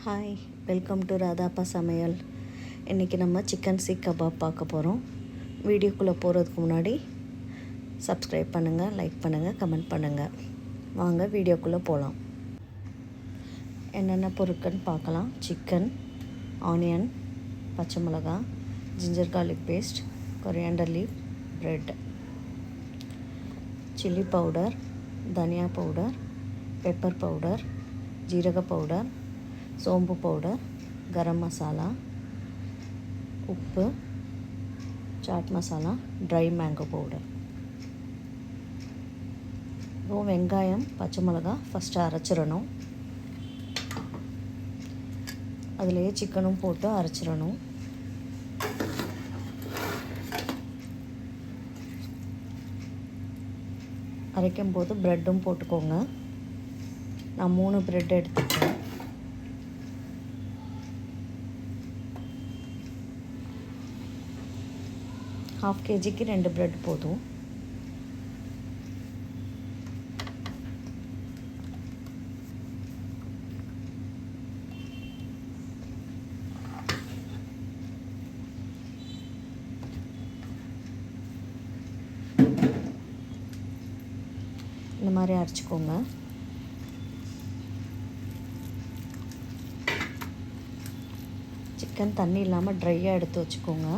Hi, welcome to ராதாப்பா சமையல். இன்றைக்கி நம்ம சிக்கன் சீக் கபாப் பார்க்க போகிறோம். வீடியோக்குள்ளே போகிறதுக்கு முன்னாடி சப்ஸ்கிரைப் பண்ணுங்கள், லைக் பண்ணுங்கள், கமெண்ட் பண்ணுங்கள். வாங்க வீடியோக்குள்ளே போகலாம். என்னென்ன பொருட்கள்னு பார்க்கலாம். சிக்கன், ஆனியன், பச்சை மிளகாய், ginger garlic paste, coriander leave, bread, chilli powder, தனியா பவுடர், பெப்பர் பவுடர், ஜீரக பவுடர், சோம்பு பவுடர், கரம் மசாலா, உப்பு, chaat masala, dry mango powder. அப்புறம் வெங்காயம், பச்சை மிளகாய் ஃபஸ்ட்டு அரைச்சிடணும். அதுலேயே சிக்கனும் போட்டு அரைச்சிடணும். அரைக்கும் போது ப்ரெட்டும் போட்டுக்கோங்க. நான் 3 ப்ரெட் எடுத்துக்கிறேன். ½ kgக்கு 2 ப்ரெட் போதும். இந்த மாதிரி அரைச்சிக்கோங்க. சிக்கன் தண்ணி இல்லாமல் ட்ரையாக எடுத்து வச்சுக்கோங்க.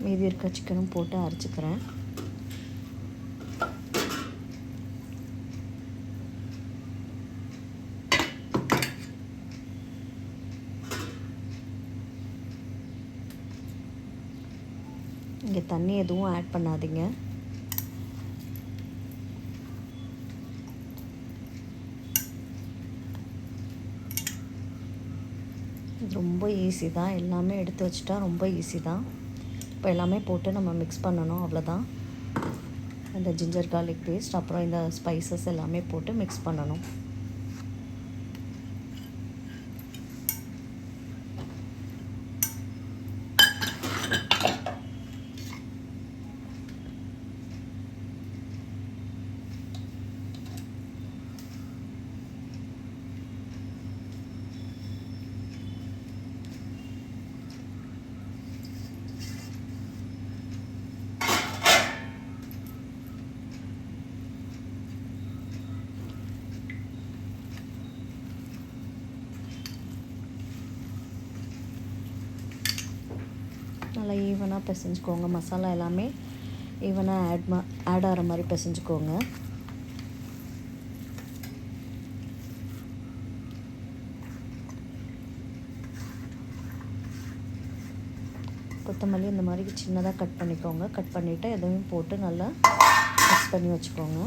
மீதி இருக்க சிக்கனும் போட்டு அரைச்சிக்கிறேன். இங்கே தண்ணி எதுவும் ஆட் பண்ணாதீங்க. ரொம்ப ஈஸி தான். எல்லாமே எடுத்து வச்சுட்டா ரொம்ப ஈஸி தான். இப்போ எல்லாமே போட்டு நம்ம மிக்ஸ் பண்ணணும், அவ்வளோதான். இந்த ஜிஞ்சர் கார்லிக் பேஸ்ட், அப்புறம் இந்த ஸ்பைசஸ் எல்லாமே போட்டு மிக்ஸ் பண்ணணும். நல்லா ஈவனாக பிசைஞ்சுக்கோங்க. மசாலா எல்லாமே ஈவனாக ஆட் ஆகிற மாதிரி பிசைஞ்சுக்கோங்க. கொத்தமல்லி இந்த மாதிரி சின்னதாக கட் பண்ணிக்கோங்க. கட் பண்ணிவிட்டு எதுவும் போட்டு நல்லா மிக்ஸ் பண்ணி வச்சுக்கோங்க.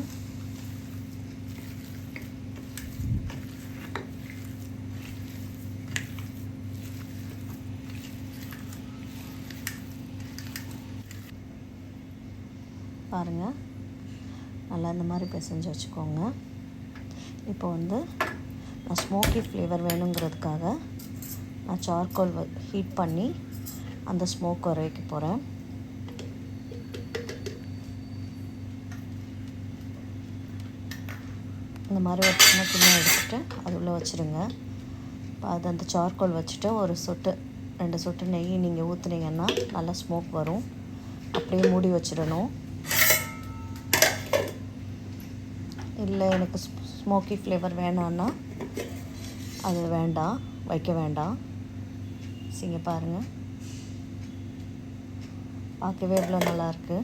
பாருங்கள், நல்லா இந்த மாதிரி பிசைஞ்சு வச்சுக்கோங்க. இப்போ நான் ஸ்மோக்கி ஃப்ளேவர் வேணுங்கிறதுக்காக நான் சார்கோல் ஹீட் பண்ணி அந்த ஸ்மோக் வர வைக்க போகிறேன். இந்த மாதிரி ஒரு சின்ன கிண்ண எடுத்துகிட்டு அது உள்ளே வச்சுருங்க. இப்போ அது அந்த சார்கோல் வச்சுட்டு ஒரு சொட்டு 2 சொட்டு நெய் நீங்கள் ஊற்றுனீங்கன்னா நல்லா ஸ்மோக் வரும். அப்படியே மூடி வச்சிடணும். இல்லை எனக்கு ஸ்மோக்கி ஃப்ளேவர் வேணான்னா அது வேண்டாம், வைக்க வேண்டாம். சரிங்க, பாருங்கள், பார்க்கவே எவ்வளோ நல்லாயிருக்கு.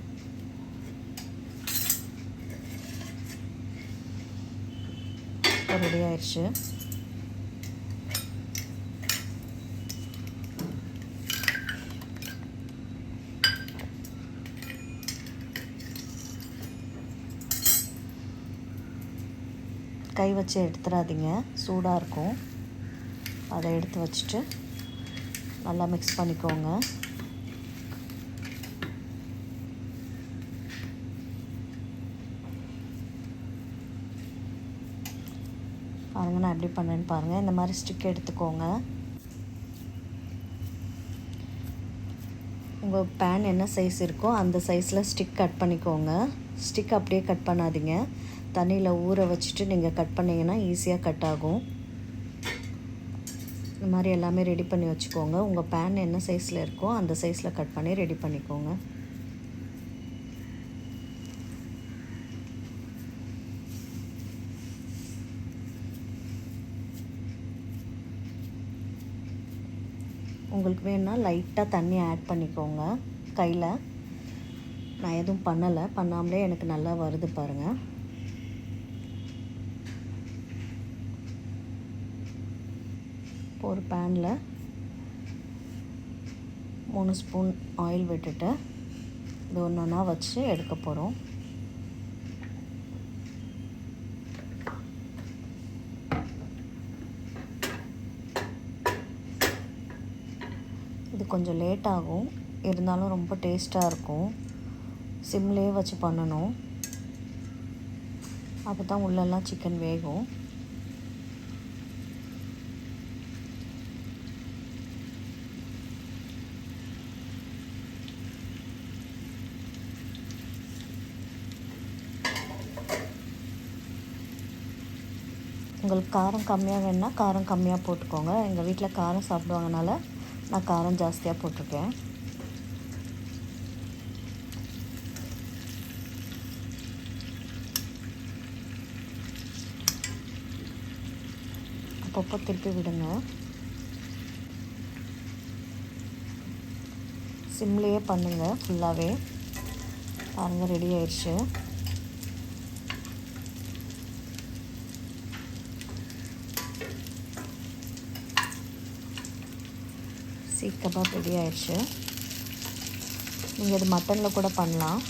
ரெடி ஆயிடுச்சு. கை வச்சு எடுத்துடாதீங்க, சூடாக இருக்கும். அதை எடுத்து வச்சுட்டு நல்லா மிக்ஸ் பண்ணிக்கோங்க. பாருங்கள், நான் எப்படி பண்ணேன்னு பாருங்கள். இந்த மாதிரி ஸ்டிக் எடுத்துக்கோங்க. உங்கள் பேன் என்ன சைஸ் இருக்கோ அந்த சைஸில் ஸ்டிக் கட் பண்ணிக்கோங்க. ஸ்டிக் அப்படியே கட் பண்ணாதீங்க, தண்ணியில் ஊற வச்சுட்டு நீங்கள் கட் பண்ணிங்கன்னா ஈஸியாக கட் ஆகும். இந்த மாதிரி எல்லாமே ரெடி பண்ணி வச்சுக்கோங்க. உங்கள் பேன் என்ன சைஸில் இருக்கோ அந்த சைஸில் கட் பண்ணி ரெடி பண்ணிக்கோங்க. உங்களுக்கு வேணுன்னா லைட்டாக தண்ணி ஆட் பண்ணிக்கோங்க கையில். நான் எதுவும் பண்ணாமலே எனக்கு நல்லா வருது பாருங்கள். ஒரு பேனில் 3 ஸ்பூன் ஆயில் விட்டுட்டு இது ஒன்று ஒன்றா வச்சு எடுக்க போகிறோம். இது கொஞ்சம் லேட் ஆகும், இருந்தாலும் ரொம்ப டேஸ்ட்டாக இருக்கும். சிம்லேயே வச்சு பண்ணணும், அப்போ தான் உள்ளெல்லாம் சிக்கன் வேகும். உங்களுக்கு காரம் கம்மியாக வேணுன்னா காரம் கம்மியாக போட்டுக்கோங்க. எங்கள் வீட்டில் காரம் சாப்பிடுவாங்கனால நான் காரம் ஜாஸ்தியாக போட்டிருக்கேன். அப்பப்போ திருப்பி விடுங்க. சிம்லேயே பண்ணுங்கள் ஃபுல்லாகவே. பாருங்கள், ரெடி ஆயிடுச்சு. சீக் கபாப் ரெடி ஆயிடுச்சு. நீங்கள் இது மட்டனில் கூட பண்ணலாம்.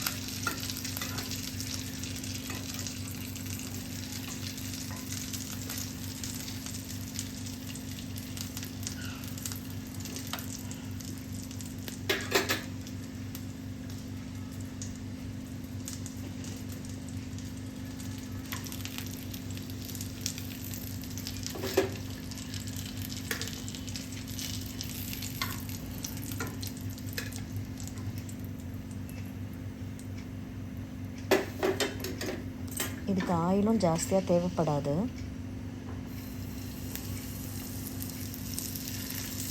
இதுக்கு ஆயிலும் ஜாஸ்தியாக தேவைப்படாது.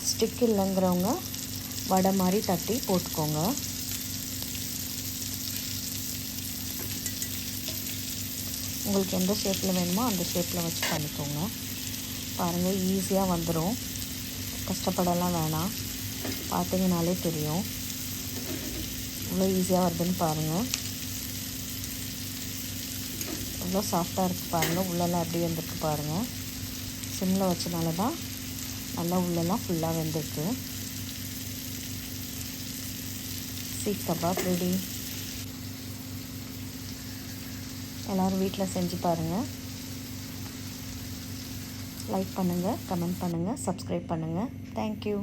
ஸ்டிக் இல்லைங்கிறவங்க வடை மாதிரி தட்டி போட்டுக்கோங்க. உங்களுக்கு எந்த ஷேப்பில் வேணுமோ அந்த ஷேப்பில் வச்சு பண்ணிக்கோங்க. பாருங்கள், ஈஸியாக வந்துடும், கஷ்டப்படலாம் வேணாம். பார்த்தீங்கனாலே தெரியும் இவ்வளோ ஈஸியாக வருதுன்னு பாருங்கள். எவ்வளோ சாஃப்டாக இருக்குது பாருங்கள். உள்ளெல்லாம் எப்படி வெந்திருக்கு பாருங்கள். சிம்மில் வச்சனால தான் நல்லா உள்ளெல்லாம் ஃபுல்லாக வெந்திருக்கு. சீக் கபாப் ரெடி. எல்லோரும் வீட்டில் செஞ்சு பாருங்கள். லைக் பண்ணுங்கள், கமெண்ட் பண்ணுங்கள், சப்ஸ்கிரைப் பண்ணுங்கள். தேங்க்யூ.